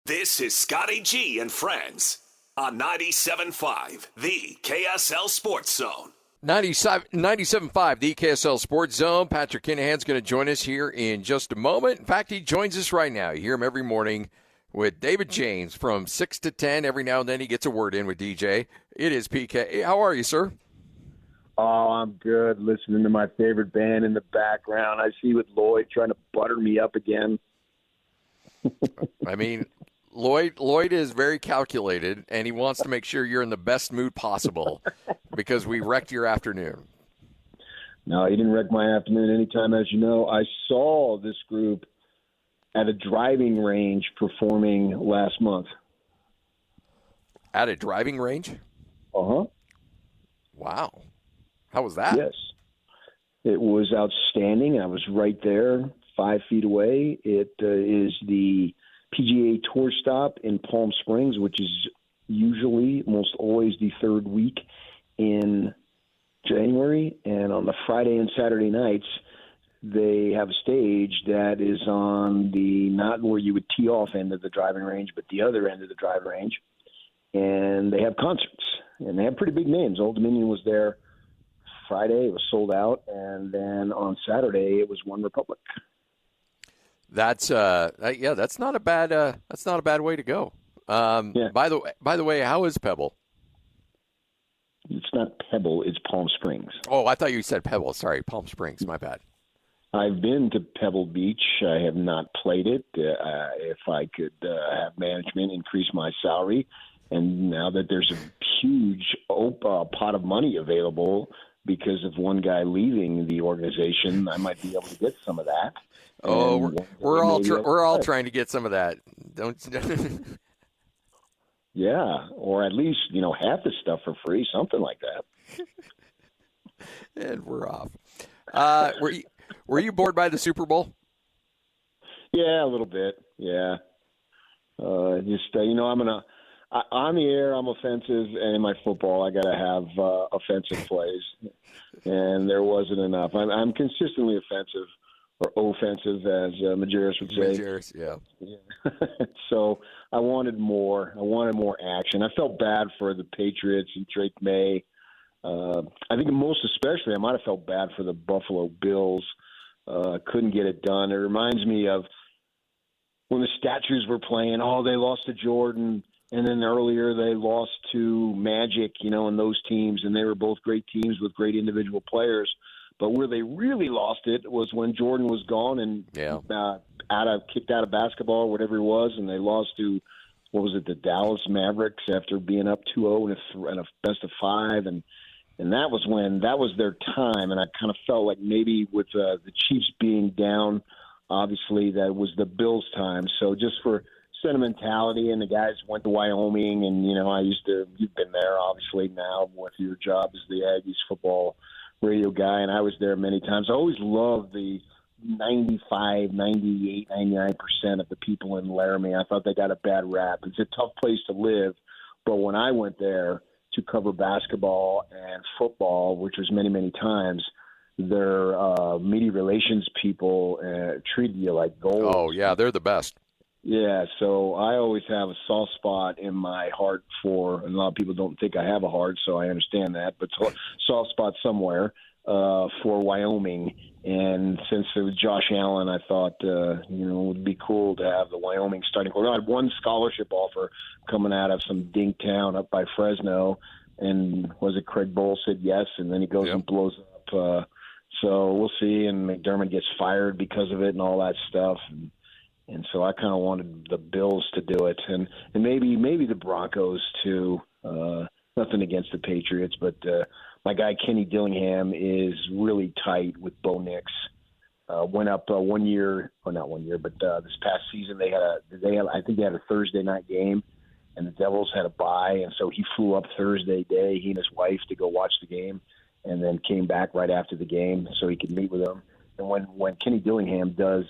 This is Scotty G and Friends on 97.5, the KSL Sports Zone. 97.5, the KSL Sports Zone. Patrick Kinahan's going to join us here in just a moment. In fact, he joins us right now. You hear him every morning with David James from 6 to 10. Every now and then he gets a word in with DJ. It is PK. How are you, sir? Oh, I'm good. Listening to my favorite band in the background. I see with Lloyd trying to butter me up again. I mean, Lloyd is very calculated, and he wants to make sure you're in the best mood possible because we wrecked your afternoon. No, he didn't wreck my afternoon anytime. As you know, I saw this group at a driving range performing last month. At a driving range? Uh-huh. Wow. How was that? Yes. It was outstanding. I was right there, 5 feet away. It is the PGA Tour stop in Palm Springs, which is usually, almost always, the third week in January. And on the Friday and Saturday nights, they have a stage that is on the, not where you would tee off end of the driving range, but the other end of the driving range. And they have concerts. And they have pretty big names. Old Dominion was there Friday. It was sold out. And then on Saturday, it was One Republic. That's that's not a bad way to go. Yeah. By the way, how is Pebble? It's not Pebble, it's Palm Springs. Oh, I thought you said Pebble. Sorry, Palm Springs. My bad. I've been to Pebble Beach. I have not played it. If I could have management increase my salary, and now that there's a huge pot of money available because of one guy leaving the organization, I might be able to get some of that. Oh, we're all trying to get some of that. Don't. Yeah, or at least half the stuff for free, something like that. And we're off. Were you bored by the Super Bowl? Yeah, a little bit. Yeah, I'm on the air. I'm offensive, and in my football, I got to have offensive plays, and there wasn't enough. I'm consistently offensive. Or offensive, as Majerus would say. Majerus, yeah. So I wanted more. I wanted more action. I felt bad for the Patriots and Drake May. I think most especially, I might have felt bad for the Buffalo Bills. Couldn't get it done. It reminds me of when the statues were playing. Oh, they lost to Jordan, and then earlier they lost to Magic, and those teams, and they were both great teams with great individual players. But where they really lost it was when Jordan was gone and kicked out of basketball or whatever it was, and they lost to, the Dallas Mavericks after being up 2-0 in a best of 5, and that was their time. And I kind of felt like maybe with the Chiefs being down, obviously that was the Bills' time. So just for sentimentality, and the guys went to Wyoming, and you've been there obviously now with your job as the Aggies football radio guy, and I was there many times. I always loved the 95, 98, 99% of the people in Laramie. I thought they got a bad rap. It's a tough place to live, but when I went there to cover basketball and football, which was many, many times, their media relations people treated you like gold. Oh, yeah, they're the best. Yeah, so I always have a soft spot in my heart for, and a lot of people don't think I have a heart, so I understand that, but soft spot somewhere for Wyoming. And since it was Josh Allen, I thought, it would be cool to have the Wyoming starting quarterback. I had one scholarship offer coming out of some dink town up by Fresno, and was it Craig Bowl said yes, and then he goes and blows up. So we'll see, and McDermott gets fired because of it and all that stuff. And so I kind of wanted the Bills to do it, and maybe the Broncos too. Nothing against the Patriots, but my guy Kenny Dillingham is really tight with Bo Nix. Went up 1 year, or not 1 year, but this past season I think they had a Thursday night game, and the Devils had a bye, and so he flew up Thursday day, he and his wife, to go watch the game, and then came back right after the game so he could meet with them. And when Kenny Dillingham does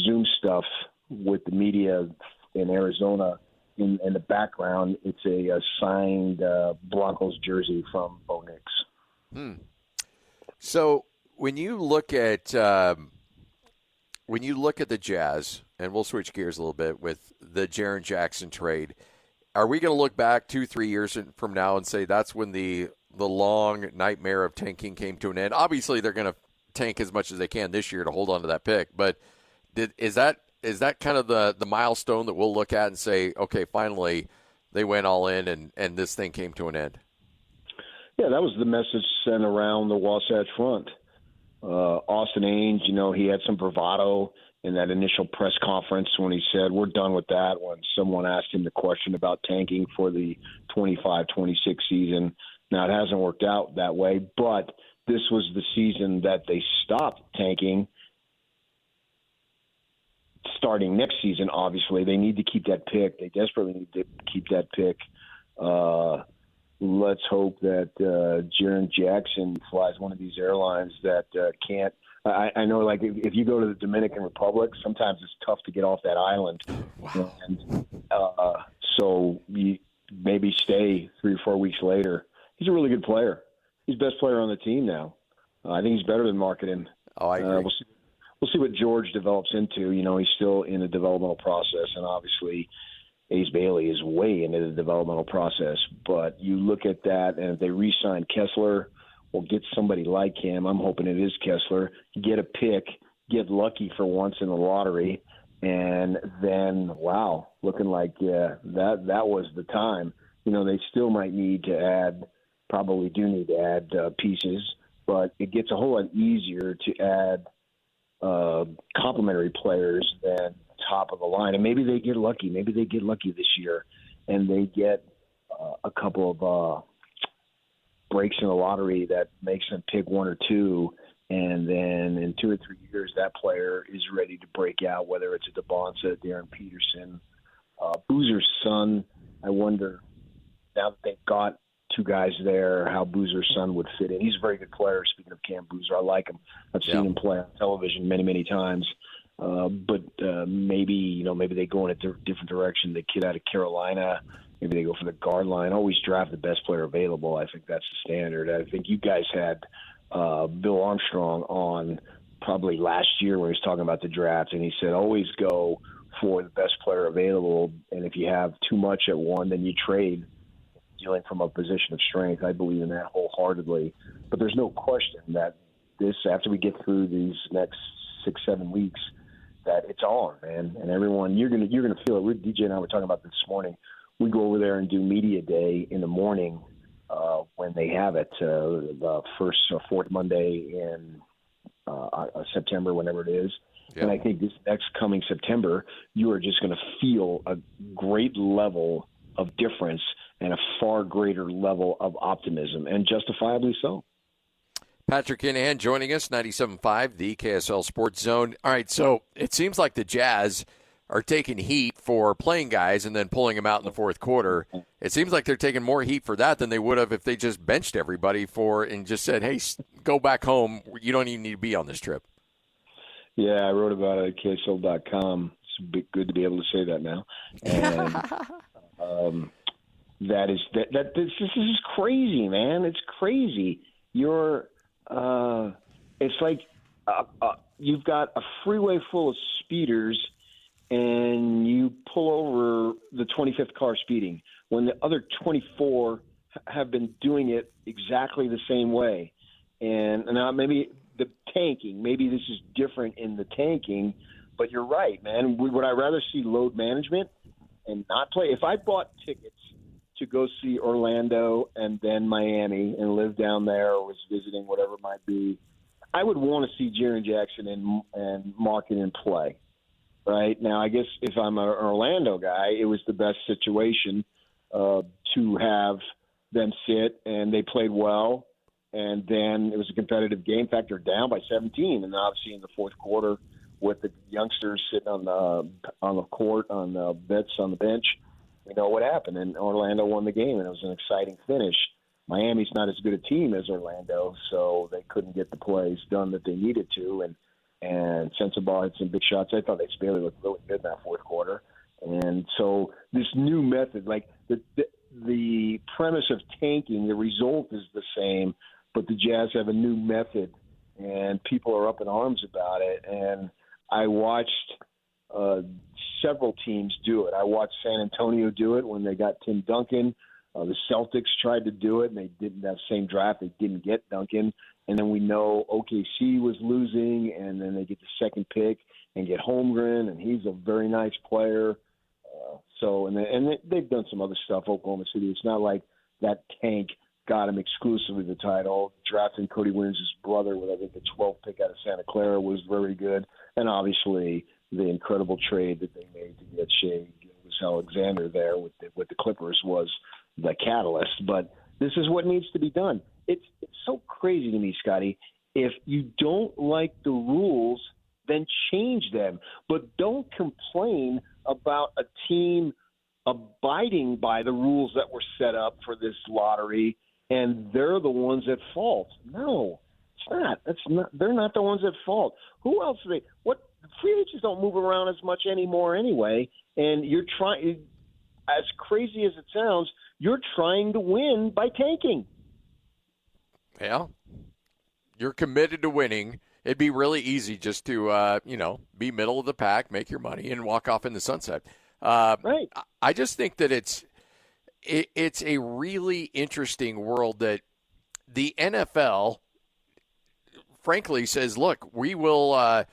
Zoom stuff with the media in Arizona, in the background, it's a signed Broncos jersey from Bo Nix. So when you look at when you look at the Jazz, and we'll switch gears a little bit with the Jaren Jackson trade, are we going to look back 2-3 years from now and say that's when the long nightmare of tanking came to an end? Obviously, they're going to tank as much as they can this year to hold on to that pick, but is that kind of the milestone that we'll look at and say, okay, finally they went all in and this thing came to an end? Yeah, that was the message sent around the Wasatch Front. Austin Ames, he had some bravado in that initial press conference when he said, we're done with that, when someone asked him the question about tanking for the 25-26 season. Now, it hasn't worked out that way, but this was the season that they stopped tanking. Starting next season, obviously, they need to keep that pick. They desperately need to keep that pick. Let's hope that Jaren Jackson flies one of these airlines that can't. I know, like, if you go to the Dominican Republic, sometimes it's tough to get off that island. Wow. And so you maybe stay 3 or 4 weeks later. He's a really good player. He's the best player on the team now. I think he's better than Marketing. Oh, I agree. We'll see what George develops into. He's still in the developmental process, and obviously Ace Bailey is way into the developmental process. But you look at that, and if they re-sign Kessler or get somebody like him, I'm hoping it is Kessler, get a pick, get lucky for once in the lottery, and then, wow, looking like that was the time. They still might need to add, probably do need to add pieces, but it gets a whole lot easier to add complementary players than top of the line. And maybe they get lucky. Maybe they get lucky this year and they get a couple of breaks in the lottery that makes them pick 1 or 2. And then in 2 or 3 years, that player is ready to break out, whether it's a DeBonsa, Darren Peterson. Boozer's son, I wonder, now that they've got 2 guys there, how Boozer's son would fit in. He's a very good player, speaking of Cam Boozer. I like him. I've seen him play on television many, many times. But maybe they go in a different direction. The kid out of Carolina, maybe they go for the guard line. Always draft the best player available. I think that's the standard. I think you guys had Bill Armstrong on probably last year when he was talking about the draft, and he said always go for the best player available. And if you have too much at one, then you trade, dealing from a position of strength. I believe in that wholeheartedly. But there's no question that this, after we get through these next 6-7 weeks, that it's on, man. And everyone, you're gonna feel it. DJ and I were talking about this morning. We go over there and do media day in the morning when they have it, the first or fourth Monday in September, whenever it is. Yep. And I think this next coming September, you are just going to feel a great level of difference and a far greater level of optimism, and justifiably so. Patrick Kinahan joining us, 97.5, the KSL Sports Zone. All right, so it seems like the Jazz are taking heat for playing guys and then pulling them out in the fourth quarter. It seems like they're taking more heat for that than they would have if they just benched everybody and just said, hey, go back home. You don't even need to be on this trip. Yeah, I wrote about it at KSL.com. It's good to be able to say that now. And this is crazy, man. It's crazy. It's like you've got a freeway full of speeders and you pull over the 25th car speeding when the other 24 have been doing it exactly the same way. And now maybe the tanking, maybe this is different in the tanking, but you're right, man. Would I rather see load management and not play? If I bought tickets to go see Orlando and then Miami and live down there or was visiting, whatever it might be, I would want to see Jaren Jackson and Markkanen play. Right now, I guess if I'm an Orlando guy, it was the best situation to have them sit, and they played well, and then it was a competitive game. In fact, they're down by 17, and obviously in the fourth quarter with the youngsters sitting on the court on the bench, we know what happened, and Orlando won the game, and it was an exciting finish. Miami's not as good a team as Orlando, so they couldn't get the plays done that they needed to, and Sensabaugh had some big shots. I thought Ace Bailey looked really good in that fourth quarter. And so this new method, like the premise of tanking, the result is the same, but the Jazz have a new method, and people are up in arms about it. And I watched several teams do it. I watched San Antonio do it when they got Tim Duncan. The Celtics tried to do it, and they didn't have the same draft. They didn't get Duncan. And then we know OKC was losing, and then they get the second pick and get Holmgren, and he's a very nice player. They've done some other stuff, Oklahoma City. It's not like that tank got him exclusively the title. Drafting Cody Williams' brother with, I think, the 12th pick out of Santa Clara was very good. And obviously the incredible trade that they made to get Shea Alexander there with the Clippers was the catalyst. But this is what needs to be done. It's so crazy to me, Scotty. If you don't like the rules, then change them. But don't complain about a team abiding by the rules that were set up for this lottery, and they're the ones at fault. No, it's not. They're not the ones at fault. Who else are they? What free agents don't move around as much anymore anyway, and you're trying. As crazy as it sounds, you're trying to win by tanking. Yeah, you're committed to winning. It'd be really easy just to, be middle of the pack, make your money, and walk off in the sunset. Right. I just think that it's a really interesting world that the NFL, frankly, says, look, we will,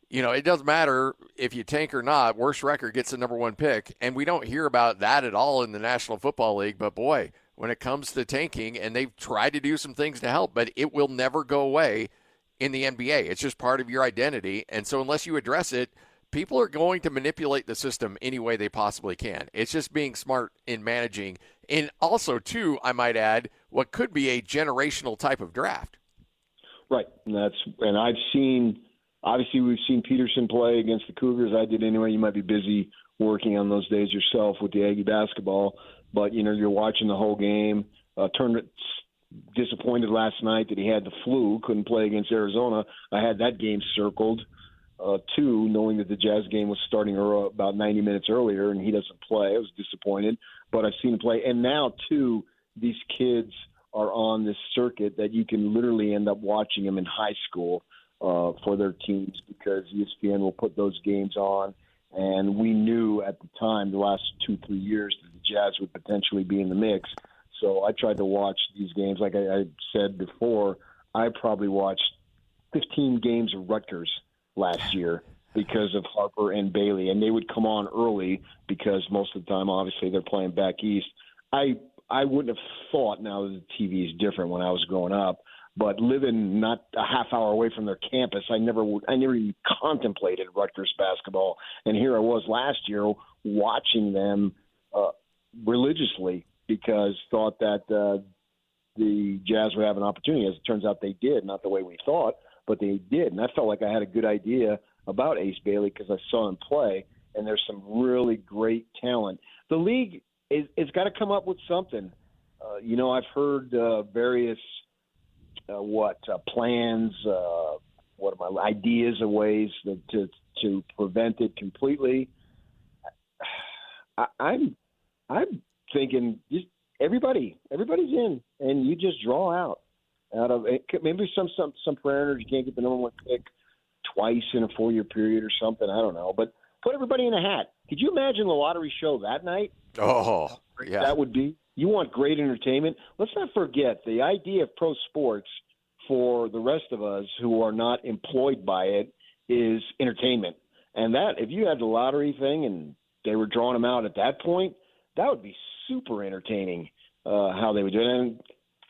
it doesn't matter if you tank or not. Worst record gets the number one pick. And we don't hear about that at all in the National Football League. But, boy, when it comes to tanking, and they've tried to do some things to help, but it will never go away in the NBA. It's just part of your identity. And so unless you address it, people are going to manipulate the system any way they possibly can. It's just being smart in managing. And also, too, I might add, what could be a generational type of draft. Right. And I've seen, obviously we've seen Peterson play against the Cougars. I did anyway. You might be busy working on those days yourself with the Aggie basketball. But, you're watching the whole game. Disappointed last night that he had the flu, couldn't play against Arizona. I had that game circled, too, knowing that the Jazz game was starting about 90 minutes earlier, and he doesn't play. I was disappointed, but I've seen him play. And now, too, these kids are on this circuit that you can literally end up watching them in high school for their teams because ESPN will put those games on. And we knew at the time, the last 2-3 years, that the Jazz would potentially be in the mix. So I tried to watch these games. Like I said before, I probably watched 15 games of Rutgers last year because of Harper and Bailey, and they would come on early because most of the time, obviously, they're playing back east. I wouldn't have thought now that the TV is different when I was growing up, but living not a half hour away from their campus, I never even contemplated Rutgers basketball. And here I was last year watching them religiously because thought that the Jazz would have an opportunity. As it turns out, they did. Not the way we thought, but they did. And I felt like I had a good idea about Ace Bailey because I saw him play, and there's some really great talent. The league is got to come up with something. I've heard various plans, ideas of ways to prevent it completely. I'm thinking just everybody's in, and you just draw out of it. Maybe some parameters you can't get the number one pick twice in a 4-year period or something. I don't know, but put everybody in a hat. Could you imagine the lottery show that night? Oh, yeah, that would be. You want great entertainment. Let's not forget the idea of pro sports for the rest of us who are not employed by it is entertainment. And that if you had the lottery thing and they were drawing them out at that point, that would be super entertaining how they would do it and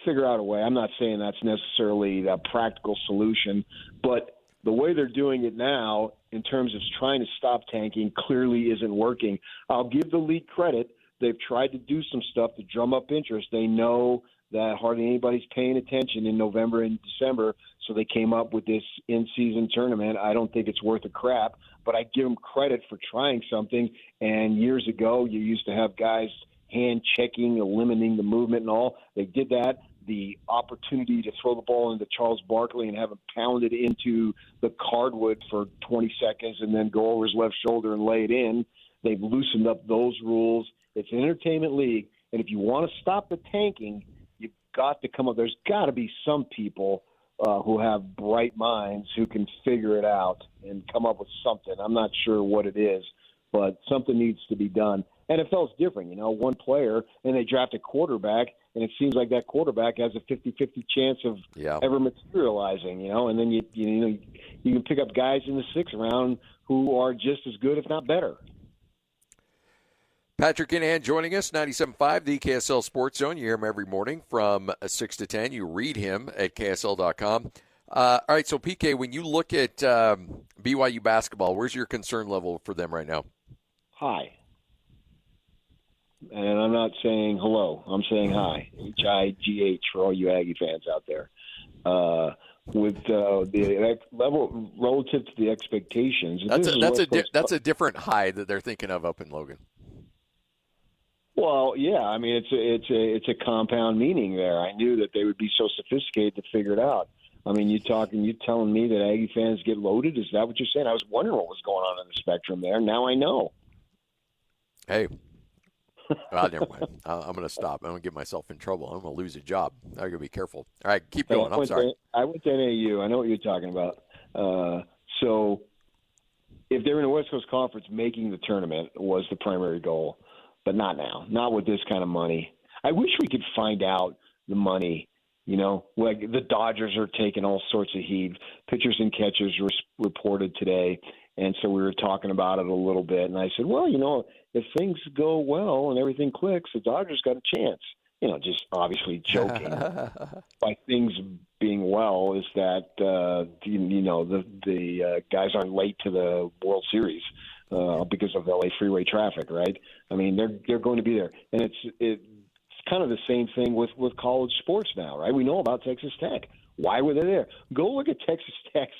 figure out a way. I'm not saying that's necessarily a practical solution, but the way they're doing it now in terms of trying to stop tanking clearly isn't working. I'll give the league credit. They've tried to do some stuff to drum up interest. They know that hardly anybody's paying attention in November and December, so they came up with this in-season tournament. I don't think it's worth a crap, but I give them credit for trying something. And years ago, you used to have guys hand-checking, eliminating the movement and all. They did that. The opportunity to throw the ball into Charles Barkley and have him pound it into the cardwood for 20 seconds and then go over his left shoulder and lay it in. They've loosened up those rules. It's an entertainment league, and if you want to stop the tanking, you've got to come up. There's got to be some people who have bright minds who can figure it out and come up with something. I'm not sure what it is, but something needs to be done. NFL's different, one player, and they draft a quarterback, and it seems like that quarterback has a 50-50 chance of ever materializing, and then you can pick up guys in the sixth round who are just as good, if not better. Patrick Kinahan joining us, 97.5, the KSL Sports Zone. You hear him every morning from 6 to 10. You read him at KSL.com. All right, so PK, when you look at BYU basketball, where's your concern level for them right now? High. And I'm not saying hello. I'm saying hi. H-I-G-H for all you Aggie fans out there. With the level relative to the expectations. That's a different high that they're thinking of up in Logan. Well, yeah. I mean, it's a compound meaning there. I knew that they would be so sophisticated to figure it out. I mean, you telling me that Aggie fans get loaded? Is that what you're saying? I was wondering what was going on in the spectrum there. Now I know. Hey. Never mind. I'm going to stop. I'm going to get myself in trouble. I'm going to lose a job. I got to be careful. All right, keep going. I'm sorry. I went to NAU. I know what you're talking about. So if they're in the West Coast Conference, making the tournament was the primary goal, but not now. Not with this kind of money. I wish we could find out the money. Like the Dodgers are taking all sorts of heat. Pitchers and catchers were reported today. And so we were talking about it a little bit. And I said, well, if things go well and everything clicks, the Dodgers got a chance. Just obviously joking. By things being well is that, the guys aren't late to the World Series because of LA freeway traffic, right? I mean, they're going to be there. And it's kind of the same thing with college sports now, right? We know about Texas Tech. Why were they there? Go look at Texas Tech's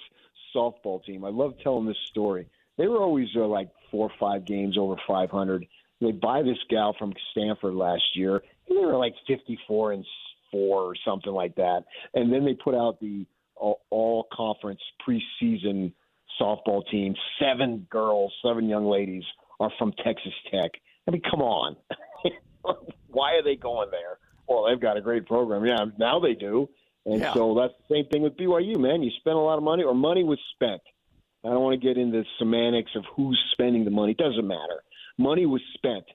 softball team. I love telling this story. They were always like 4 or 5 games over 500. They buy this gal from Stanford last year, and they were like 54-4 or something like that. And then they put out the all-conference preseason softball team. 7 girls, 7 young ladies are from Texas Tech. I mean, come on. Why are they going there? Well, they've got a great program. Yeah, now they do. And so that's the same thing with BYU, man. You spent a lot of money, or money was spent. I don't want to get into semantics of who's spending the money. It doesn't matter. Money was spent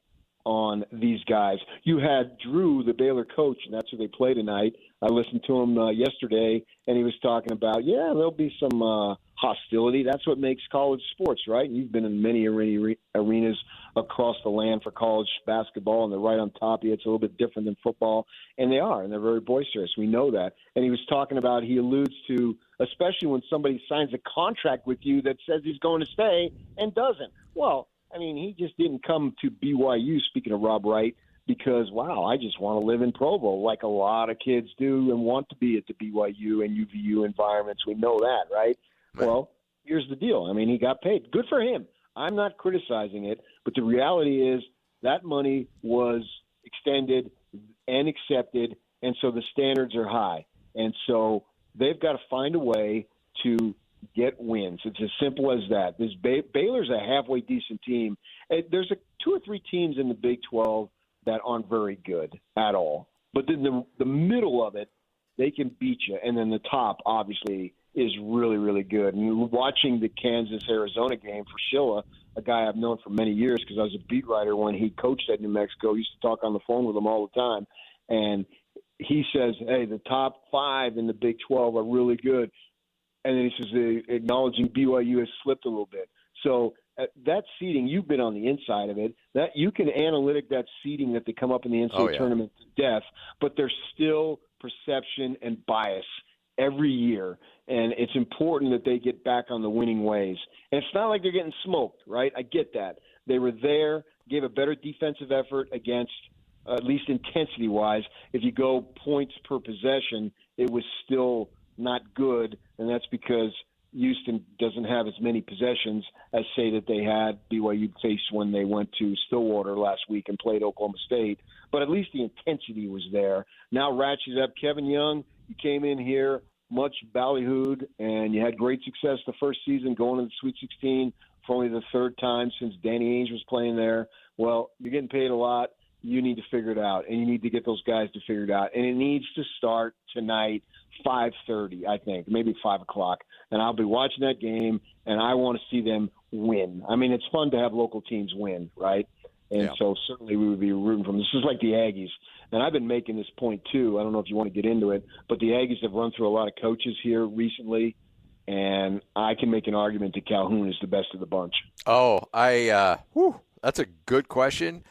on these guys. You had Drew, the Baylor coach, and that's who they play tonight. I listened to him yesterday, and he was talking about, there'll be some hostility. That's what makes college sports, right? You've been in many arenas across the land for college basketball, and they're right on top of you. It's a little bit different than football, and they are, and they're very boisterous. We know that. And he was talking about, he alludes to, especially when somebody signs a contract with you that says he's going to stay and doesn't. Well, I mean, he just didn't come to BYU, speaking of Rob Wright, because, wow, I just want to live in Provo like a lot of kids do and want to be at the BYU and UVU environments. We know that, right? Well, here's the deal. I mean, he got paid. Good for him. I'm not criticizing it, but the reality is that money was extended and accepted, and so the standards are high. And so they've got to find a way to get wins. It's as simple as that. This Baylor's a halfway decent team. There's 2 or 3 teams in the Big 12 that aren't very good at all. But then the middle of it, they can beat you. And then the top, obviously, is really, really good. And watching the Kansas-Arizona game for Shilla, a guy I've known for many years because I was a beat writer when he coached at New Mexico. I used to talk on the phone with him all the time. And he says, hey, the top 5 in the Big 12 are really good. And then he says, acknowledging BYU has slipped a little bit. So that seeding, you've been on the inside of it. That you can analytic that seeding that they come up in the NCAA tournament to death, but there's still perception and bias every year, and it's important that they get back on the winning ways. And it's not like they're getting smoked, right? I get that. They were there, gave a better defensive effort against, at least intensity-wise. If you go points per possession, it was still not good, and that's because Houston doesn't have as many possessions as, say, that they had BYU faced when they went to Stillwater last week and played Oklahoma State. But at least the intensity was there. Now Ratchet's up. Kevin Young, you came in here much ballyhooed, and you had great success the first season going to the Sweet 16 for only the 3rd time since Danny Ainge was playing there. Well, you're getting paid a lot. you need to figure it out, and you need to get those guys to figure it out. And it needs to start tonight, 5:30, I think, maybe 5 o'clock. And I'll be watching that game, and I want to see them win. I mean, it's fun to have local teams win, right? And so certainly we would be rooting for them. This is like the Aggies. And I've been making this point, too. I don't know if you want to get into it, but the Aggies have run through a lot of coaches here recently, and I can make an argument that Calhoun is the best of the bunch. Oh, that's a good question.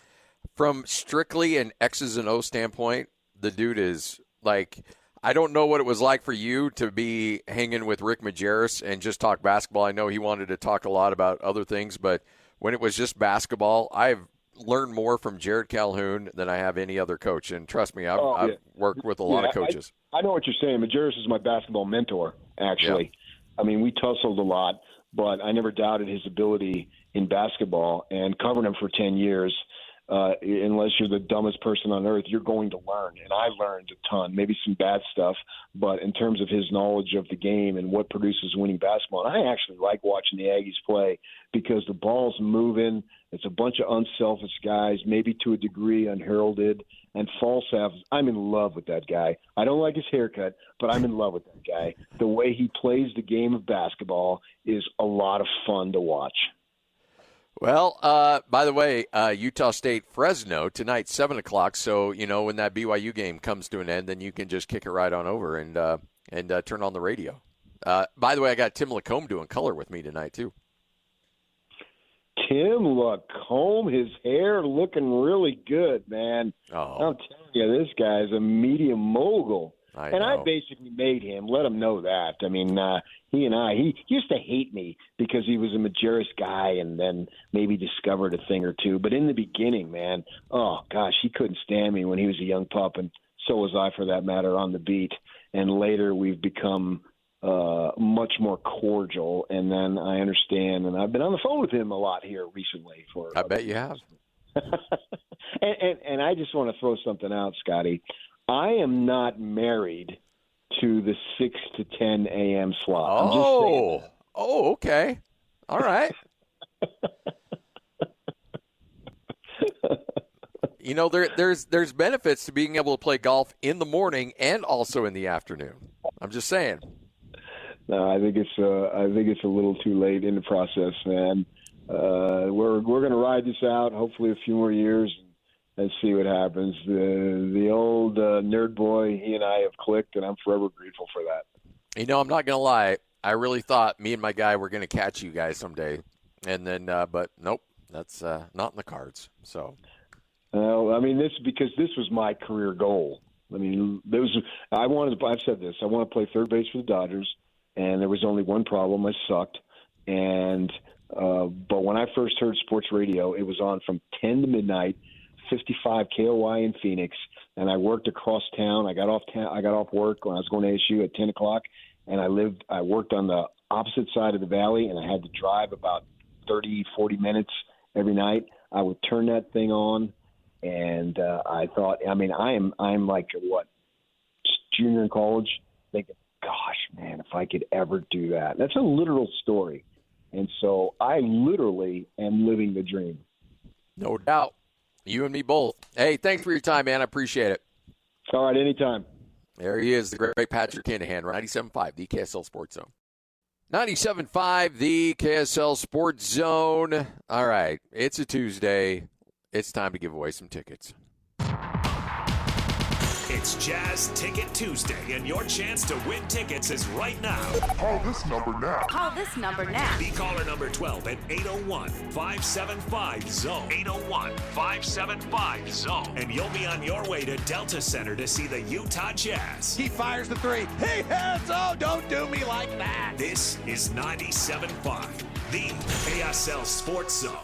From strictly an X's and O standpoint, the dude is like, I don't know what it was like for you to be hanging with Rick Majerus and just talk basketball. I know he wanted to talk a lot about other things, but when it was just basketball, I've learned more from Jared Calhoun than I have any other coach. And trust me, I've worked with a lot of coaches. I know what you're saying. Majerus is my basketball mentor, actually. Yeah. I mean, we tussled a lot, but I never doubted his ability in basketball. And covering him for 10 years, unless you're the dumbest person on earth, you're going to learn. And I learned a ton, maybe some bad stuff, but in terms of his knowledge of the game and what produces winning basketball, and I actually like watching the Aggies play because the ball's moving. It's a bunch of unselfish guys, maybe to a degree unheralded, and Falstaff. I'm in love with that guy. I don't like his haircut, but I'm in love with that guy. The way he plays the game of basketball is a lot of fun to watch. Well, by the way, Utah State Fresno tonight, 7 o'clock. So, when that BYU game comes to an end, then you can just kick it right on over and turn on the radio. By the way, I got Tim Lacombe doing color with me tonight, too. Tim Lacombe, his hair looking really good, man. Oh. I'm telling you, this guy's a media mogul. I basically made him. Let him know that. I mean, he used to hate me because he was a Majerus guy and then maybe discovered a thing or two. But in the beginning, man, oh, gosh, he couldn't stand me when he was a young pup, and so was I, for that matter, on the beat. And later we've become much more cordial, and then I understand, and I've been on the phone with him a lot here recently. I bet you have. and I just want to throw something out, Scotty. I am not married to the 6 to 10 a.m. slot. I'm just saying that. Oh, okay. All right. There's benefits to being able to play golf in the morning and also in the afternoon. I'm just saying. No, I think it's a little too late in the process, man. We're going to ride this out, hopefully a few more years, and see what happens. The old nerd boy, he and I have clicked, and I'm forever grateful for that. I'm not going to lie. I really thought me and my guy were going to catch you guys someday, and then, but nope, that's not in the cards. So, I mean, because this was my career goal. I mean, I've said this. I want to play third base for the Dodgers, and there was only one problem. I sucked, and but when I first heard sports radio, it was on from 10 to midnight. 55 KOI in Phoenix, and I worked across town. I got off work when I was going to ASU at 10 o'clock, and I worked on the opposite side of the valley, and I had to drive about 30, 40 minutes every night. I would turn that thing on, and I thought, I mean, I'm like, junior in college, thinking, gosh, man, if I could ever do that. That's a literal story. And so I literally am living the dream. No doubt. You and me both. Hey, thanks for your time, man. I appreciate it. All right, anytime. There he is, the great Patrick Kinahan, 97.5, the KSL Sports Zone. 97.5, the KSL Sports Zone. All right, it's a Tuesday. It's time to give away some tickets. It's Jazz Ticket Tuesday, and your chance to win tickets is right now. Call this number now. Call this number now. Be caller number 12 at 801-575-ZONE. 801-575-ZONE. And you'll be on your way to Delta Center to see the Utah Jazz. He fires the three. He hits. Oh, don't do me like that. This is 97.5, the KSL Sports Zone.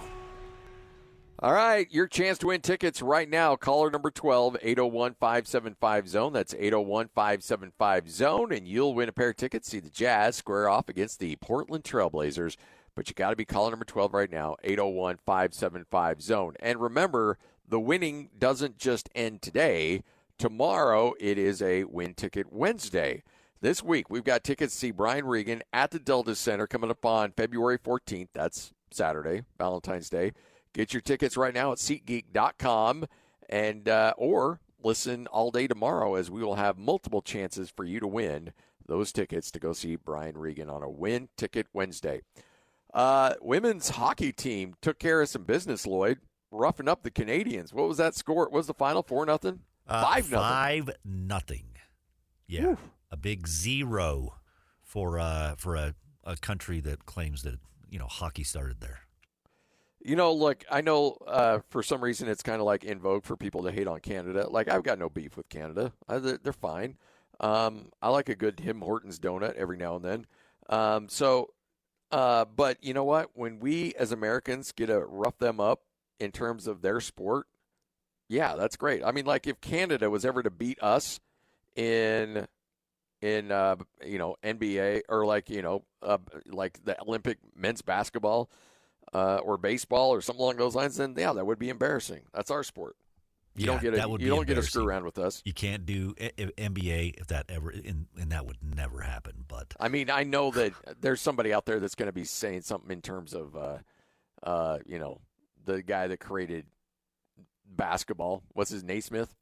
All right, your chance to win tickets right now. Caller number 12, 801-575-ZONE. That's 801-575-ZONE, and you'll win a pair of tickets. See the Jazz square off against the Portland Trailblazers. But you got to be caller number 12 right now, 801-575-ZONE. And remember, the winning doesn't just end today. Tomorrow, it is a Win Ticket Wednesday. This week, we've got tickets to see Brian Regan at the Delta Center coming up on February 14th. That's Saturday, Valentine's Day. Get your tickets right now at SeatGeek.com. And or listen all day tomorrow, as we will have multiple chances for you to win those tickets to go see Brian Regan on a Win Ticket Wednesday. Women's hockey team took care of some business, Lloyd, roughing up the Canadians. What was that score? What was the final? 4-0? 5-0. 5-0. Yeah, Whew. a big 0 for a country that claims that hockey started there. Look, I know for some reason it's kind of like in vogue for people to hate on Canada. Like, I've got no beef with Canada. They're fine. I like a good Tim Hortons donut every now and then. But you know what? When we as Americans get to rough them up in terms of their sport, yeah, that's great. I mean, like, if Canada was ever to beat us in NBA or like the Olympic men's basketball or baseball or something along those lines, then yeah, that would be embarrassing. That's our sport. You don't get to screw around with us. You can't do NBA if that ever, and that would never happen. But I mean, I know that there's somebody out there that's going to be saying something in terms of, the guy that created basketball. What's his Naismith?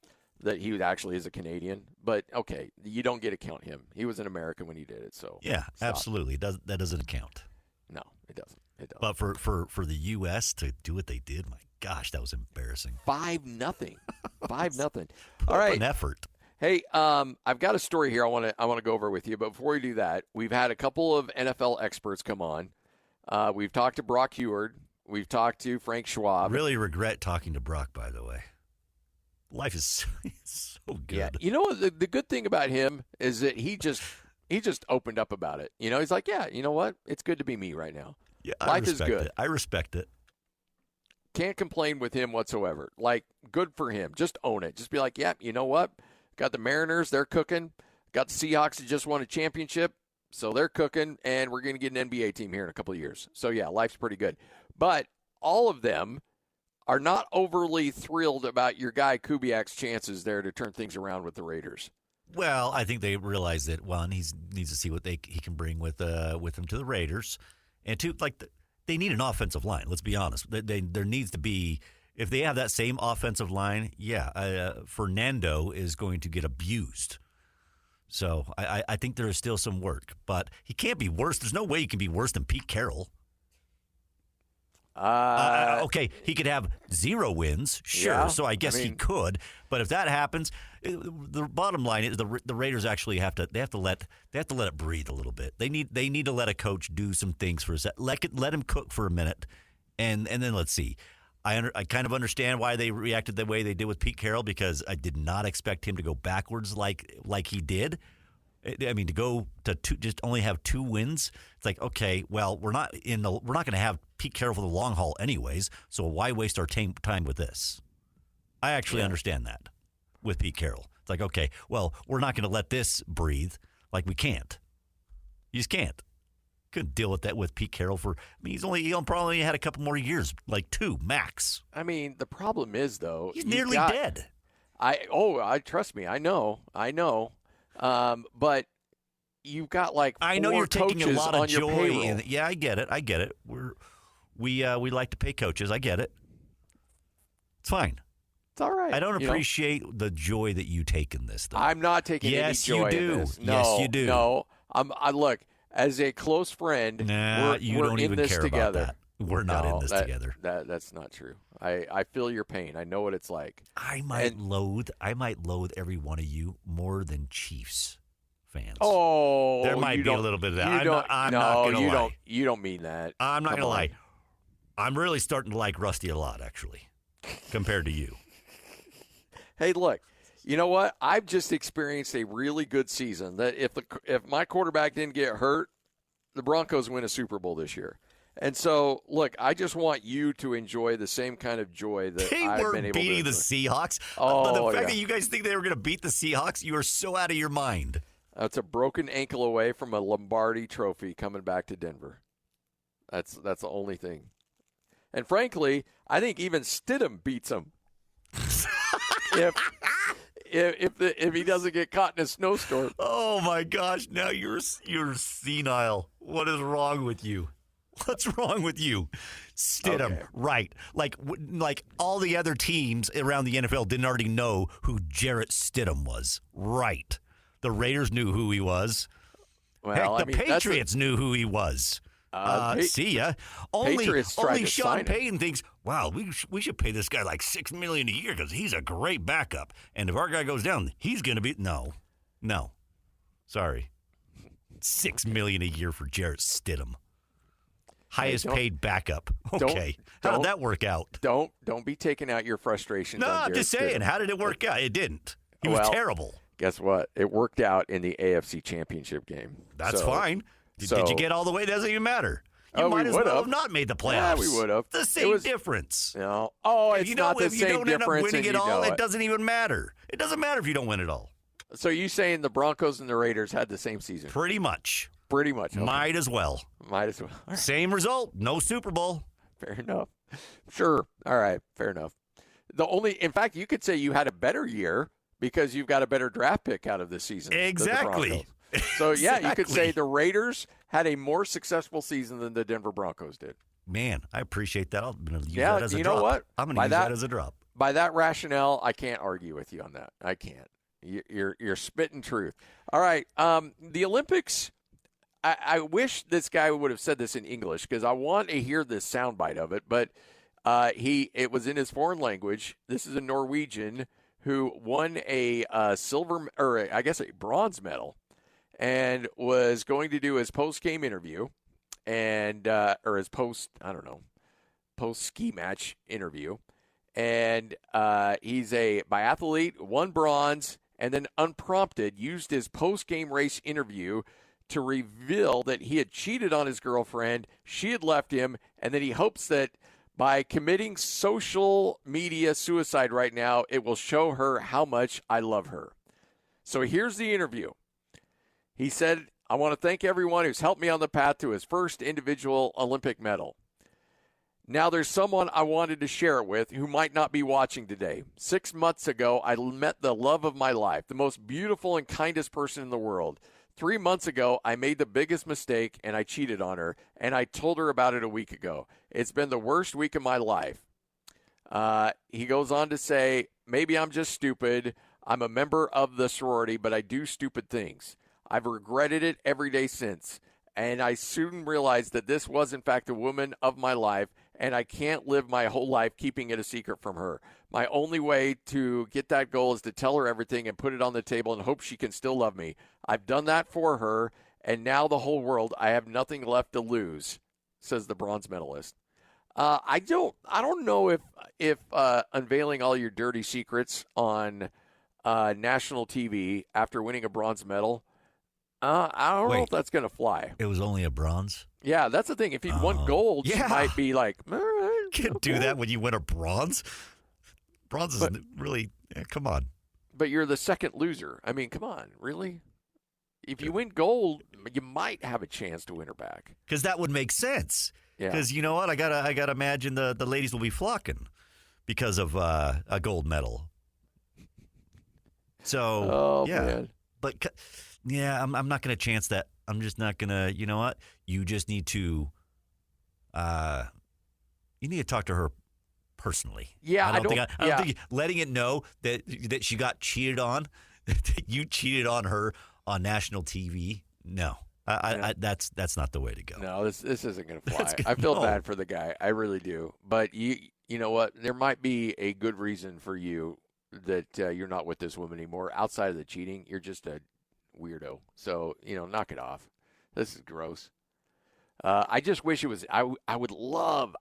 That he actually is a Canadian. But okay, you don't get to count him. He was an American when he did it. So yeah, stop. Absolutely. That doesn't count. No, it doesn't. But for the U.S. to do what they did, my gosh, that was embarrassing. 5-0. 5-0. All right. An effort. Hey, I've got a story here I want to go over with you. But before we do that, we've had a couple of NFL experts come on. We've talked to Brock Heward. We've talked to Frank Schwab. Really regret talking to Brock, by the way. Life is so good. Yeah. You know what? The good thing about him is that he just opened up about it. He's like, yeah, you know what? It's good to be me right now. Yeah, Life is good. I respect it. Can't complain with him whatsoever. Like, good for him. Just own it. Just be like, yeah, you know what? Got the Mariners. They're cooking. Got the Seahawks that just won a championship. So they're cooking, and we're going to get an NBA team here in a couple of years. So, yeah, life's pretty good. But all of them are not overly thrilled about your guy Kubiak's chances there to turn things around with the Raiders. Well, I think they realize that, one, he needs to see what he can bring with him to the Raiders. And two, they need an offensive line. Let's be honest. There needs to be, if they have that same offensive line, Fernando is going to get abused. So I think there is still some work, but he can't be worse. There's no way he can be worse than Pete Carroll. Okay, he could have 0 wins, sure. Yeah, so I guess he could. But if that happens, the bottom line is the Raiders actually have to let it breathe a little bit. They need to let a coach do some things for a second. Let him cook for a minute, and then let's see. I kind of understand why they reacted the way they did with Pete Carroll, because I did not expect him to go backwards like he did. I mean, to go to just only have 2 wins, it's like, okay, well, we're not going to have Pete Carroll for the long haul anyways, so why waste our time with this? I actually understand that with Pete Carroll. It's like, okay, well, we're not going to let this breathe. Like, we can't. You just can't. Couldn't deal with that with Pete Carroll he probably had a couple more years, like 2 max. I mean, the problem is, though, he's nearly dead. Trust me, I know. But you've got like 4 I know you're taking a lot of joy in it. Yeah, I get it. We like to pay coaches. I get it. It's fine. It's all right. I don't appreciate the joy that you take in this, though. I'm not taking any joy in this. No, yes, you do. No, I look, as a close friend, you we're don't in even this care together. About that. We're not in this together. That's not true. I feel your pain. I know what it's like. I might loathe every one of you more than Chiefs fans. Oh, there might be a little bit of that. I'm not going to lie. You don't mean that. I'm not going to lie. I'm really starting to like Rusty a lot, actually, compared to you. Hey, look, you know what? I've just experienced a really good season. That if my quarterback didn't get hurt, the Broncos win a Super Bowl this year. And so, look, I just want you to enjoy the same kind of joy that I've been able to. They weren't beating the Seahawks. Oh, the fact that you guys think they were going to beat the Seahawks, you are so out of your mind. That's a broken ankle away from a Lombardi trophy coming back to Denver. That's the only thing. And frankly, I think even Stidham beats him. if he doesn't get caught in a snowstorm. Oh my gosh! Now you're senile. What is wrong with you? What's wrong with you? Stidham, Okay. right. Like all the other teams around the NFL didn't already know who Jarrett Stidham was. Right. The Raiders knew who he was. Well, Heck, the Patriots knew who he was. See ya. Only tried to Sean sign him. Payton thinks, wow, we should pay this guy like $6 million a year because he's a great backup. And if our guy goes down, he's going to be no. Sorry. $6 million a year for Jarrett Stidham. Highest paid backup. Okay. How did that work out? Don't be taking out your frustrations. No, on I'm Jarrett just saying. Stidham. How did it work out? It didn't. He was terrible. Guess what? It worked out in the AFC Championship game. That's fine. Did you get all the way? It doesn't even matter. You might as well have not made the playoffs. Yeah, we would have. The same difference. No. Oh, it's not the same difference. If you don't end up winning it all, it it doesn't even matter. It doesn't matter if you don't win it all. So you saying the Broncos and the Raiders had the same season? Pretty much. Pretty much. Okay. Might as well. All right. Same result. No Super Bowl. Fair enough. Sure. All right. Fair enough. In fact, you could say you had a better year because you've got a better draft pick out of this season. Exactly. So, yeah, you could say the Raiders had a more successful season than the Denver Broncos did. Man, I appreciate that. I'm going to use that as a drop. You know what? I'm going to use that as a drop. By that rationale, I can't argue with you on that. I can't. You're spitting truth. All right. The Olympics, I wish this guy would have said this in English because I want to hear this soundbite of it, but it was in his foreign language. This is a Norwegian who won a bronze medal and was going to do his post-game interview or his post-ski match interview. And he's a biathlete, won bronze, and then unprompted used his post-game race interview to reveal that he had cheated on his girlfriend, she had left him, and that he hopes that by committing social media suicide right now, it will show her how much I love her. So here's the interview. He said, I want to thank everyone who's helped me on the path to his first individual Olympic medal. Now there's someone I wanted to share it with who might not be watching today. 6 months ago, I met the love of my life, the most beautiful and kindest person in the world. 3 months ago, I made the biggest mistake, and I cheated on her, and I told her about it a week ago. It's been the worst week of my life. He goes on to say, maybe I'm just stupid. I'm a member of the sorority, but I do stupid things. I've regretted it every day since, and I soon realized that this was, in fact, the woman of my life, and I can't live my whole life keeping it a secret from her. My only way to get that goal is to tell her everything and put it on the table and hope she can still love me. I've done that for her, and now the whole world, I have nothing left to lose, says the bronze medalist. I don't know if unveiling all your dirty secrets on national TV after winning a bronze medal, I don't know if that's going to fly. It was only a bronze? Yeah, that's the thing. If you'd won gold, you might be like, all right. Can't do that when you win a bronze. Bronze is really, come on. But you're the second loser. I mean, come on, really? If you win gold, you might have a chance to win her back. Because that would make sense. Because you know what? I gotta imagine the ladies will be flocking because of a gold medal. So, man. But, I'm not going to chance that. I'm just not going to, you know what? You just need to, talk to her personally. Yeah, I don't think letting it know that she got cheated on, that you cheated on her on national TV. No, that's not the way to go. No, this isn't going to fly. I feel bad for the guy. I really do. But you know what? There might be a good reason for you that you're not with this woman anymore. Outside of the cheating, you're just a weirdo. So, knock it off. This is gross. I just wish it was. I would love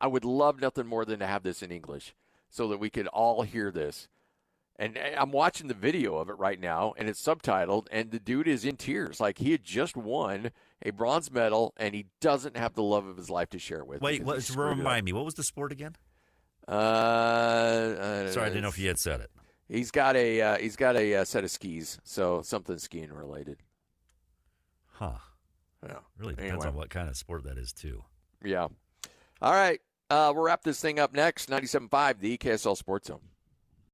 nothing more than to have this in English so that we could all hear this. And I'm watching the video of it right now, and it's subtitled, and the dude is in tears. Like, he had just won a bronze medal, and he doesn't have the love of his life to share it with. Wait, remind me, what was the sport again? Sorry, I didn't know if you had said it. He's got a set of skis, so something skiing related. Huh. Yeah. Really depends on what kind of sport that is, too. Yeah. All right. We'll wrap this thing up next. 97.5, the KSL Sports Zone.